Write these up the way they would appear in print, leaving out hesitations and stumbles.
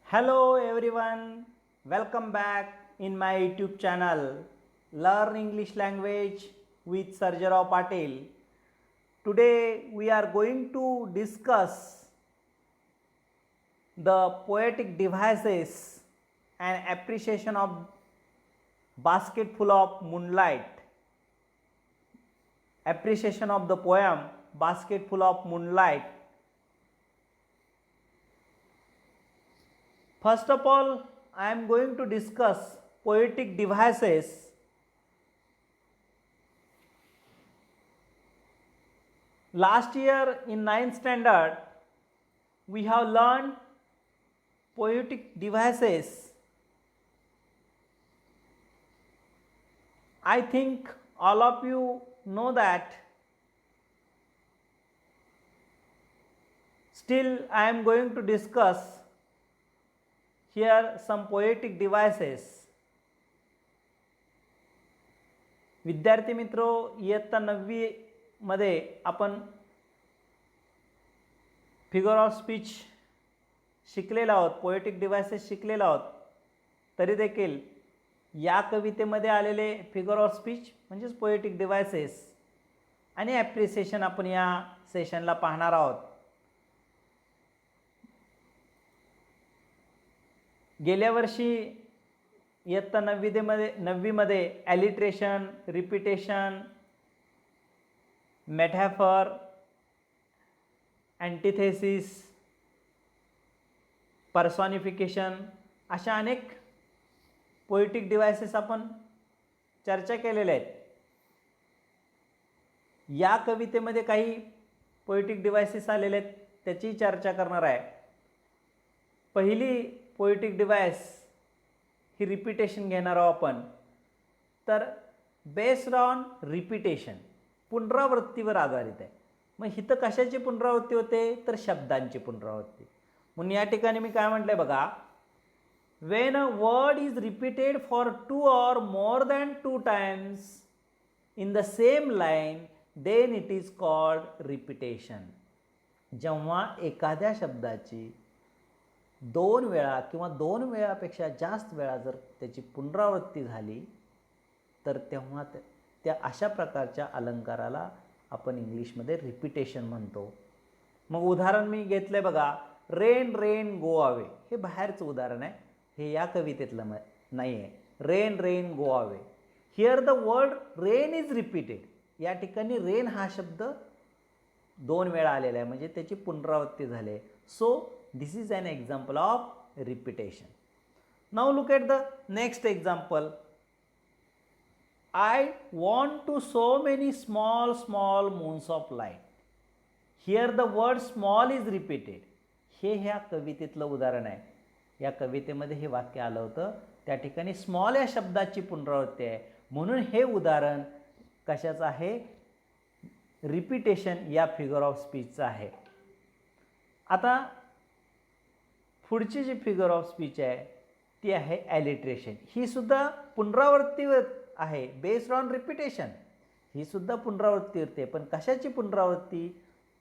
Hello everyone, welcome back in my YouTube channel Learn English Language with Sarjarao Patil. Today we are going to discuss the poetic devices and appreciation of Basket Full of Moonlight. Appreciation of the poem Basket Full of Moonlight. First of all, I am going to discuss poetic devices. Last year in 9th standard, we have learned poetic devices. I think all of you know that. Still, I am going to discuss here some poetic devices. विद्यार्थी मित्रो, इयत्ता 9वी मध्ये आपण figure of speech शिकलेलो आहोत, poetic devices शिकलेलो आहोत. तरी देखील या कवितेमध्ये आलेले फिगर ऑफ स्पीच म्हणजे पोएटिक डिव्हाइसेस आणि ॲप्रिसिएशन आपण या सेशनला पाहणार आहोत. गेल्या वर्षी इयत्ता 9वी मध्ये ॲलिट्रेशन, रिपिटेशन, मेटाफर, अँटिथेसिस, पर्सॉनिफिकेशन अशा अनेक पोएटिक डिव्हाइसेस आपण चर्चा केलेल्या आहेत. या कवितेमध्ये काही पोएटिक डिव्हाइसेस आलेले आहेत, त्याची चर्चा करणार आहे. पहिली पोएटिक डिव्हाइस ही रिपिटेशन घेणार आहोत आपण. तर बेस्ड ऑन रिपिटेशन, पुनरावृत्तीवर आधारित आहे. मग इथं कशाची पुनरावृत्ती होते, तर शब्दांची पुनरावृत्ती. म्हणून या ठिकाणी मी काय म्हटलंय बघा, when a word is repeated for 2 or more than 2 times in the same line, then it is called repetition. जेव्हा एखाद्या शब्दाची 2 वेळा किंवा 2 वेळापेक्षा जास्त वेळा जर त्याची पुनरावृत्ती झाली तर तेव्हा त्या अशा प्रकारच्या अलंकाराला आपण इंग्लिशमध्ये रिपिटेशन म्हणतो. मग उदाहरण मी घेतलंय बघा, रेन रेन गो अवे. हे बाहेरचं उदाहरण आहे, हे या कवितेतलं नाही आहे. Rain rain go away. Here the word rain is repeated. या ठिकाणी रेन हा शब्द 2 वेळा आलेला आहे, म्हणजे त्याची पुनरावृत्ती झाली आहे. So this is an example of repetition. Now look at the next example. I want to so many small moons of light. Here the word small is repeated. हे ह्या कवितेतलं उदाहरण आहे. या कवितेमध्ये हे वाक्य आलं होतं, त्या ठिकाणी स्मॉल या शब्दाची पुनरावृत्ती आहे. म्हणून हे उदाहरण कशाचं आहे, रिपिटेशन या फिगर ऑफ स्पीचचं आहे. आता पुढची जी फिगर ऑफ स्पीच आहे ती आहे ॲलिट्रेशन. ही सुद्धा पुनरावृत्तीवर आहे, बेस्ड ऑन रिपिटेशन. ही सुद्धा पुनरावृत्तीवरती आहे. पण कशाची पुनरावृत्ती,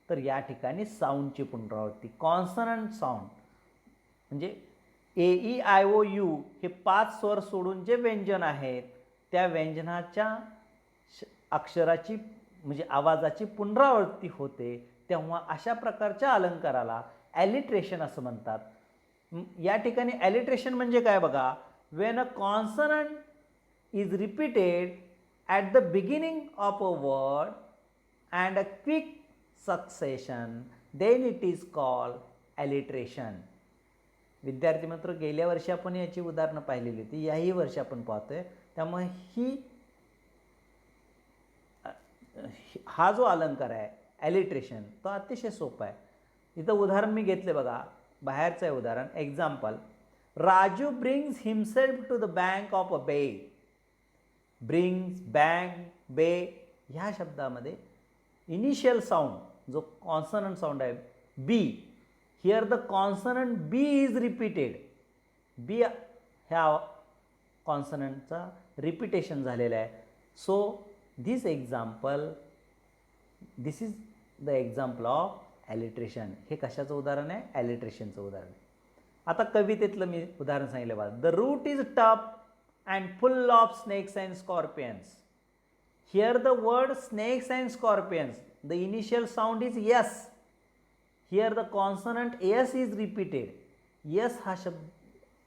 तर या ठिकाणी साऊंडची पुनरावृत्ती. कॉन्सनंट साऊंड म्हणजे AEIOU हे 5 स्वर सोडून जे व्यंजन आहेत त्या व्यंजनाच्या अक्षराची म्हणजे आवाजाची पुनरावृत्ती होते, तेव्हा अशा प्रकारच्या अलंकाराला ॲलिट्रेशन असं म्हणतात. या ठिकाणी ॲलिट्रेशन म्हणजे काय बघा, when a consonant is repeated at the beginning of a word and a quick succession, then it is called alliteration. विद्यार्थी मित्र, गेल्या वर्षी आपण याची उदाहरणं पाहिलेली होती, याही वर्षी आपण पाहतोय. त्यामुळे हा जो अलंकार आहे ॲलिट्रेशन तो अतिशय सोपा आहे. इथं उदाहरण मी घेतले बघा, बाहेरचं आहे उदाहरण. Example, Raju brings himself to the bank of a bay. Brings, bank, bay ह्या शब्दामध्ये इनिशियल साऊंड जो कॉन्सनंट साऊंड आहे B, here the consonant B is repeated. B ह्या कॉन्सनंटचा रिपिटेशन झालेला आहे. So this is the example of alliteration. हे कशाचं उदाहरण आहे, ॲलिट्रेशनचं उदाहरण आहे. आता कवितेतलं मी उदाहरण सांगितलं बघा. The route is tough and full of snakes and scorpions. Here the word snakes and scorpions, the initial sound is S. Here the consonant S is repeated. S हा शब्द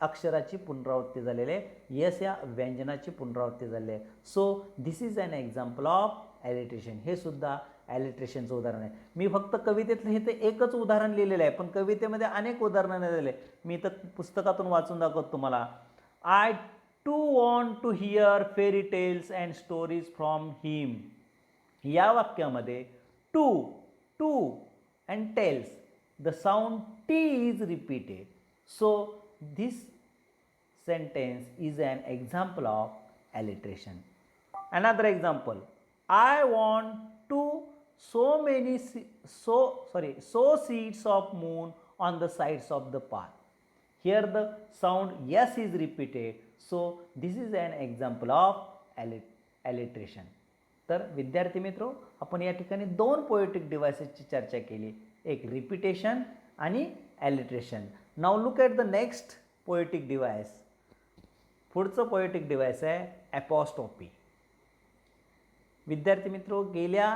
अक्षराची पुनरावृत्ती झालेली आहे. यस या व्यंजनाची पुनरावृत्ती झालेली आहे. So this is an example of alliteration. हे सुद्धा ॲलिट्रेशनचं उदाहरण आहे. मी फक्त कवितेतलं हे ते एकच उदाहरण लिहिलेलं आहे, पण कवितेमध्ये अनेक उदाहरणं दिले. मी तर पुस्तकातून वाचून दाखवतो तुम्हाला. I too want to hear fairy tales and stories from him. या वाक्यामध्ये too, to and tales, the sound T is repeated. So this sentence is an example of alliteration. Another example, I want to sow seeds of moon on the sides of the path. Here the sound yes is repeated, so this is an example of alliteration. तर विद्यार्थी मित्रो, आपण या ठिकाणी दोन poetic डिव्हाइसेसची चर्चा केली, एक रिपीटेशन आणि alliteration. Now look at the next poetic device. पुढचं पोएटिक डिव्हाइस आहे ॲपॉस्ट्रॉफी. विद्यार्थी मित्रो, गेल्या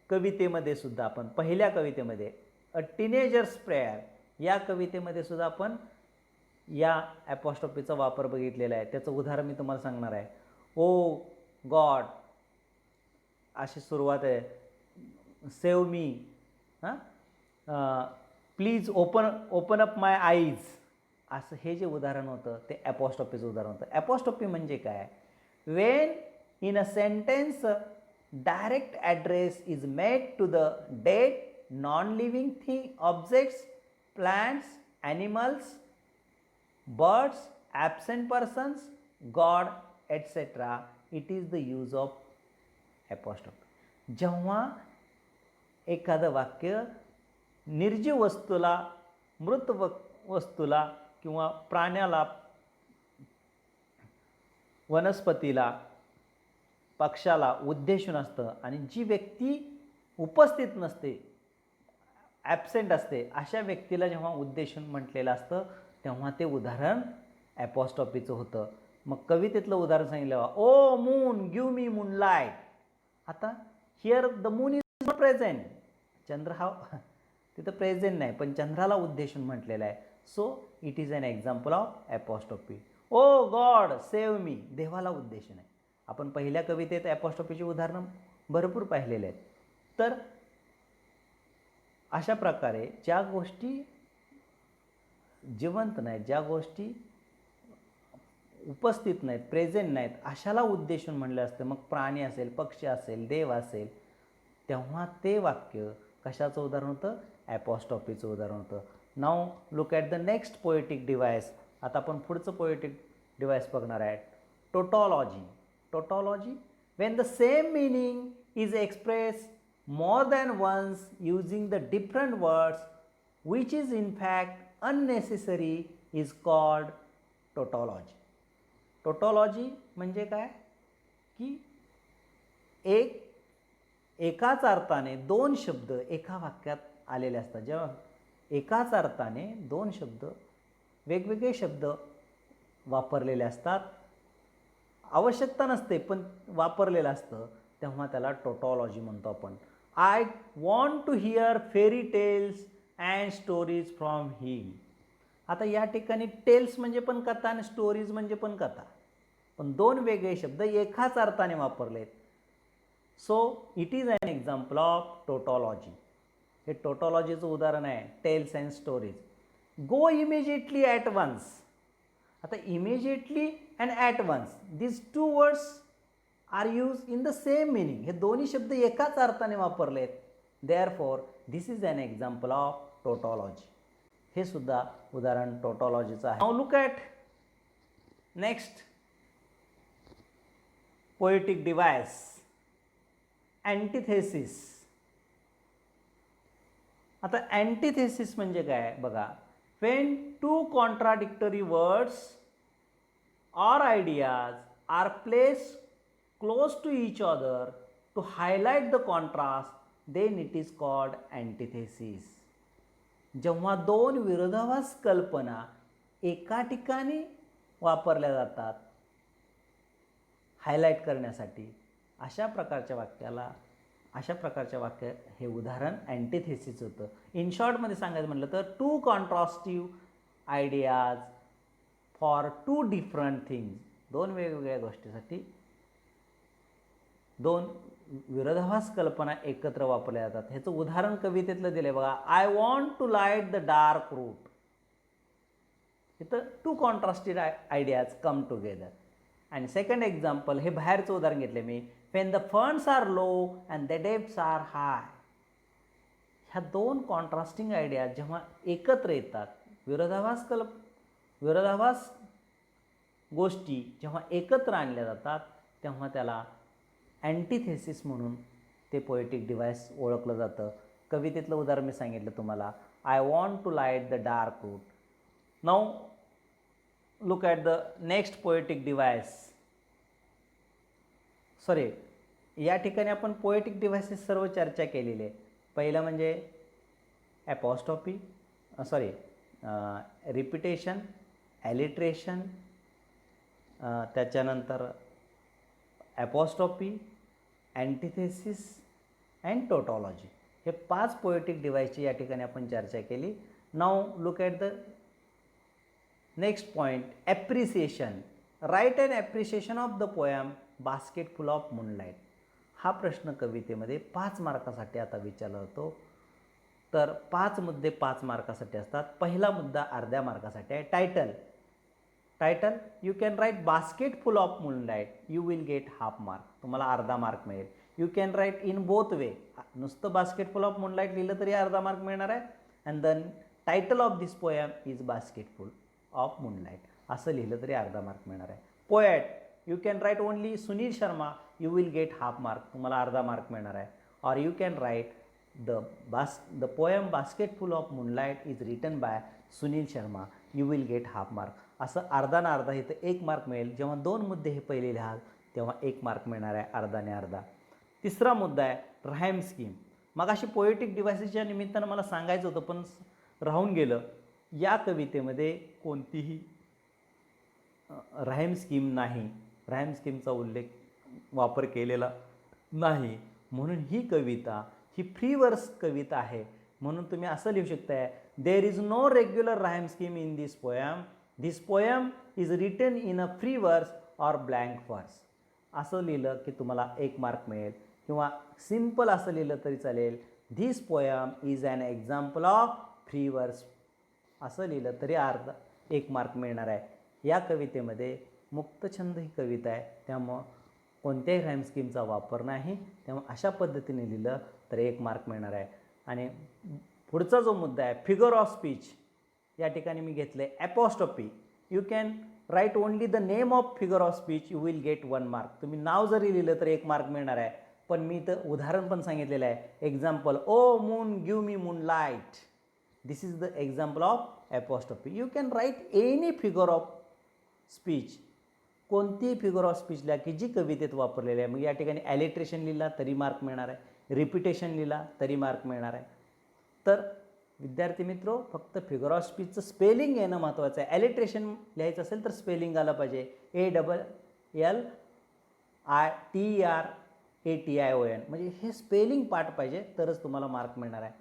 कवितेमध्ये सुद्धा आपण पहिल्या कवितेमध्ये अ टीनेजर्स प्रेयर या कवितेमध्ये सुद्धा आपण या ॲपॉस्ट्रॉफीचा वापर बघितलेला आहे. त्याचं उदाहरण मी तुम्हाला सांगणार आहे. ओ गॉड अशी सुरुवात आहे, save me, please open up my eyes, असं हे जे उदाहरण होतं ते ॲपॉस्ट्रॉफीचं उदाहरण होतं. ॲपॉस्ट्रॉफी म्हणजे काय? When in a sentence direct address is made to the dead non living thing, objects, plants, animals, birds, absent persons, God etcetera, it is the use of apostrophe. जेव्हा एखादं वाक्य निर्जीव वस्तूला, मृत वस्तूला किंवा प्राण्याला, वनस्पतीला, पक्षाला उद्देशून असतं आणि जी व्यक्ती उपस्थित नसते, ॲबसेंट असते, अशा व्यक्तीला जेव्हा उद्देशून म्हटलेलं असतं तेव्हा ते उदाहरण ॲपॉस्ट्रॉफीचं होतं. मग कवितेतलं उदाहरण सांगितलं, O moon give me moonlight. आता here the moon is not present. चंद्र हा तिथं प्रेझेंट नाही, पण चंद्राला उद्देशून म्हटलेलं आहे. So it is an example of apostrophe. O God save me, देवाला उद्देशून आहे. आपण पहिल्या कवितेत ॲपॉस्ट्रॉफीची उदाहरणं भरपूर पाहिलेले आहेत. तर अशा प्रकारे ज्या गोष्टी जिवंत नाहीत, ज्या गोष्टी उपस्थित नाहीत, प्रेझेंट नाहीत, अशाला उद्देशून म्हणलं असतं. मग प्राणी असेल, पक्षी असेल, देव असेल, तेव्हा ते वाक्य कशाचं उदाहरण होतं? ॲपॉस्ट्रॉफीचं उदाहरण होतं. Now look at the next poetic device. आता आपण पुढचं पोएटिक डिव्हाइस बघणार आहे, tautology. Tautology, when the same meaning is express more than once using the different words which is in fact unnecessary is called tautology. Tautology म्हणजे काय की एकाच अर्थाने दोन शब्द एका वाक्यात आलेले असतात. जेव्हा एकाच अर्थाने दोन शब्द, वेगवेगळे शब्द वापरलेले असतात, आवश्यकता नसते पण वापरलेलं असतं, तेव्हा त्याला टोटॉलॉजी म्हणतो आपण. I want to hear fairy tales and stories from him. आता या ठिकाणी टेल्स म्हणजे पण कथा आणि स्टोरीज म्हणजे पण कथा, पण दोन वेगळे शब्द एकाच अर्थाने वापरलेत. So it is an example of tautology. हे टोटॉलॉजीचं उदाहरण आहे, tales and stories. Go immediately at once. आता immediately and at once, this two words are use in the same meaning. हे दोन्ही शब्द एकाच अर्थाने वापरलेत. Therefore this is an example of tautology. हे सुद्धा उदाहरण टोटॉलॉजीचं आहे. Now look at next poetic device, antithesis. आता अँटिथेसिस म्हणजे काय बघा. When two contradictory words or ideas are placed close to each other to highlight the contrast, then it is called antithesis. जेव्हा दोन विरोधाभास कल्पना एका ठिकाणी वापरल्या जातात हायलाईट करण्यासाठी, अशा प्रकारच्या वाक्य हे उदाहरण अँटिथेसिस होतं. इन शॉर्टमध्ये सांगायचं म्हटलं तर two contrastive ideas for two different things, दोन वेगवेगळ्या गोष्टीसाठी दोन विरोधाभास कल्पना एकत्र वापरल्या जातात. ह्याचं उदाहरण कवितेतलं दिलं बघा. I want to light the dark route. इथं two contrasted ideas come together. आणि सेकंड एक्झाम्पल, हे बाहेरचं उदाहरण घेतले मी. When the funds are low and the debts are high. ह्या दोन कॉन्ट्रास्टिंग आयडिया जेव्हा एकत्र येतात, विरोधाभास गोष्टी जेव्हा एकत्र आणल्या जातात, तेव्हा त्याला अँटिथेसिस म्हणून ते पोएटिक डिव्हाइस ओळखलं जातं. कवितेतलं उदाहरण मी सांगितलं तुम्हाला. I want to light the dark route. Now look at the next poetic device. Sorry, या ठिकाणी आपण पोएटिक डिव्हाइसेस सर्व चर्चा केलेली आहे. पहिलं म्हणजे ॲपॉस्ट्रॉफी, रिपिटेशन, ॲलिट्रेशन, त्याच्यानंतर ॲपॉस्ट्रॉफी, अँटिथेसिस अँड टोटॉलॉजी. हे 5 पोएटिक डिव्हाइसची या ठिकाणी आपण चर्चा केली. Now look at the next point, appreciation. Write and appreciation of the poem basket full of moonlight. हा प्रश्न कवितेमध्ये 5 मार्कासाठी आता विचारला होतो. तर 5 मुद्दे 5 मार्कासाठी असतात. पहिला मुद्दा अर्ध्या मार्कासाठी आहे. Title you can right basket full of moonlight, you will get half mark, तुम्हाला अर्धा मार्क मिळेल. You can right in both way, नुसतं बास्केट फुल ऑफ मूनलाईट लिहिलं तरी अर्धा मार्क मिळणार आहे. And then title of this poem is basket full of moonlight, असं लिहिलं तरी अर्धा मार्क मिळणार आहे. Poet you can write only Sunil Sharma, you will get half mark, तुम्हाला अर्धा मार्क मिळणार आहे. Or you can write the poem basket full of moonlight is written by Sunil Sharma, you will get half mark. असं अर्धा ना अर्धा इथं 1 मार्क मिळेल. जेव्हा 2 मुद्दे हे पहिले लिहाल तेव्हा 1 मार्क मिळणार आहे, अर्धाने अर्धा. तिसरा मुद्दा आहे राईम स्कीम. मग अशी पोएटिक डिव्हाइसेसच्या निमित्तानं मला सांगायचं होतं पण राहून गेलं. या कवितेमध्ये कोणतीही राईम स्कीम नाही, राईम स्कीमचा वापर केलेला नाही. म्हणून ही कविता ही फ्री वर्स कविता आहे. म्हणून तुम्ही असं लिहू शकताय, there is no regular rhyme scheme in this poem, this poem is written in a free verse or blank verse. असं लिहिलं की तुम्हाला 1 मार्क मिळेल. किंवा सिम्पल असं लिहिलं तरी चालेल, this poem is an example of free verse, असं लिहिलं तरी 1 मार्क मिळणार आहे. या कवितेमध्ये मुक्तछंद ही कविता आहे, त्यामुळं कोणत्याही राईम स्कीमचा वापर नाही. त्यामुळे अशा पद्धतीने लिहिलं तर 1 मार्क मिळणार आहे. आणि पुढचा जो मुद्दा आहे फिगर ऑफ स्पीच, या ठिकाणी मी घेतलं आहे apostrophe. You can write only the name of figure of speech, you will gate 1 mark. तुम्ही नाव जरी लिहिलं तर 1 मार्क मिळणार आहे. पण मी तर उदाहरण पण सांगितलेलं आहे. Example, O moon give me moonlight, this is the example of apostrophe. You can write any figure of speech, कोणतीही फिगर ऑफ स्पीच लिहा की जी कवितेत वापरलेली आहे. मग या ठिकाणी ॲलिट्रेशन लिहिला तरी मार्क मिळणार आहे, रिपिटेशन लिहिला तरी मार्क मिळणार आहे. तर विद्यार्थी मित्रो, फक्त फिगर ऑफ स्पीचचं स्पेलिंग येणं महत्त्वाचं आहे. ॲलिट्रेशन लिहायचं असेल तर स्पेलिंग आलं पाहिजे, ALLITRATION, म्हणजे हे स्पेलिंग पार्ट पाहिजे तरच तुम्हाला मार्क मिळणार आहे.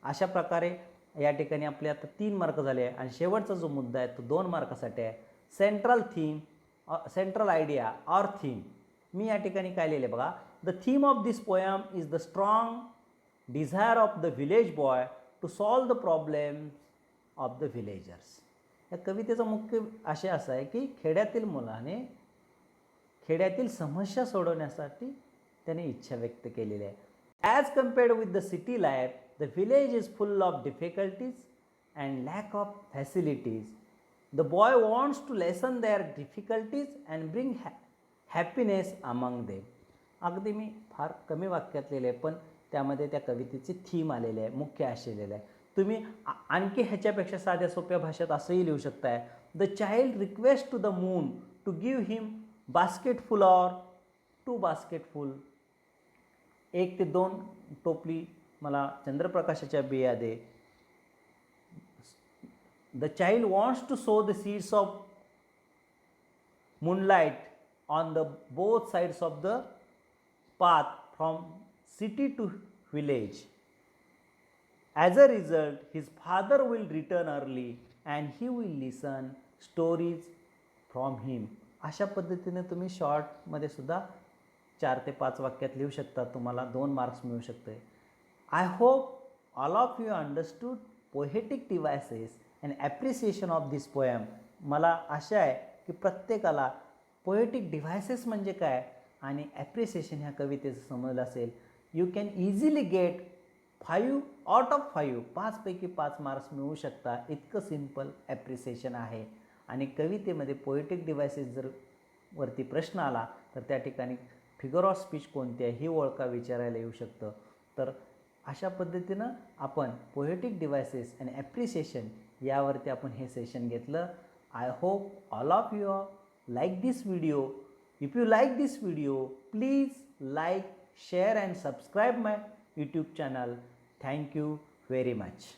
अशा प्रकारे या ठिकाणी आपले आता 3 मार्क झाले आहे. आणि शेवटचा जो मुद्दा आहे तो 2 मार्कासाठी आहे. Central idea or theme. मी या ठिकाणी काय लिहिले बघा, the theme of this poem is the strong desire of the village boy to solve the problem of the villagers. या कवितेचा मुख्य आशय असा आहे की खेड्यातील मुलाने खेड्यातील समस्या सोडवण्यासाठी त्याने इच्छा व्यक्त केलेली आहे. As compared with the city life, the village is full of difficulties and lack of facilities. The boy wants to lessen their difficulties and bring happiness among them. अगदी मी फार कमी वाक्यात लिहिले आहे, पण त्यामध्ये त्या कवितेची थीम आलेली आहे, मुख्य आशय लिहिलेलं आहे. तुम्ही आणखी ह्याच्यापेक्षा साध्या सोप्या भाषेत असंही लिहू शकताय, the child request to the moon to give him basketful or 2 basketful. 1 ते 2 टोपली मला चंद्रप्रकाशाच्या बिया दे. the child wants to sow the seeds of moonlight on the both sides of the path from city to village. As a result, his father will return early and he will listen stories from him. अशा पद्धतीने तुम्ही शॉर्टमध्ये सुद्धा 4 ते 5 वाक्यात लिहू शकता. तुम्हाला 2 मार्क्स मिळू शकते. I hope all of you understood poetic devices and appreciation of this poem. मला आशा आहे की प्रत्येकाला पोएटिक डिव्हायसेस म्हणजे काय आणि ॲप्रिसिएशन ह्या कवितेचं समजलं असेल. You can easily get 5 out of 5 5पैकी 5 मार्क्स मिळू शकता. इतकं सिम्पल ॲप्रिसिएशन आहे. आणि कवितेमध्ये पोएटिक डिव्हायसेस जर वरती प्रश्न आला तर त्या ठिकाणी फिगर ऑफ स्पीच कोणती आहे ही ओळखा विचारायला येऊ शकतं. तर अशा पद्धतीनं आपण पोएटिक डिव्हायसेस आणि ॲप्रिसिएशन यावरती आपण हे सेशन घेतलं. I hope all of you like this video. If you like this video, please like, share and subscribe my YouTube channel. Thank you very much.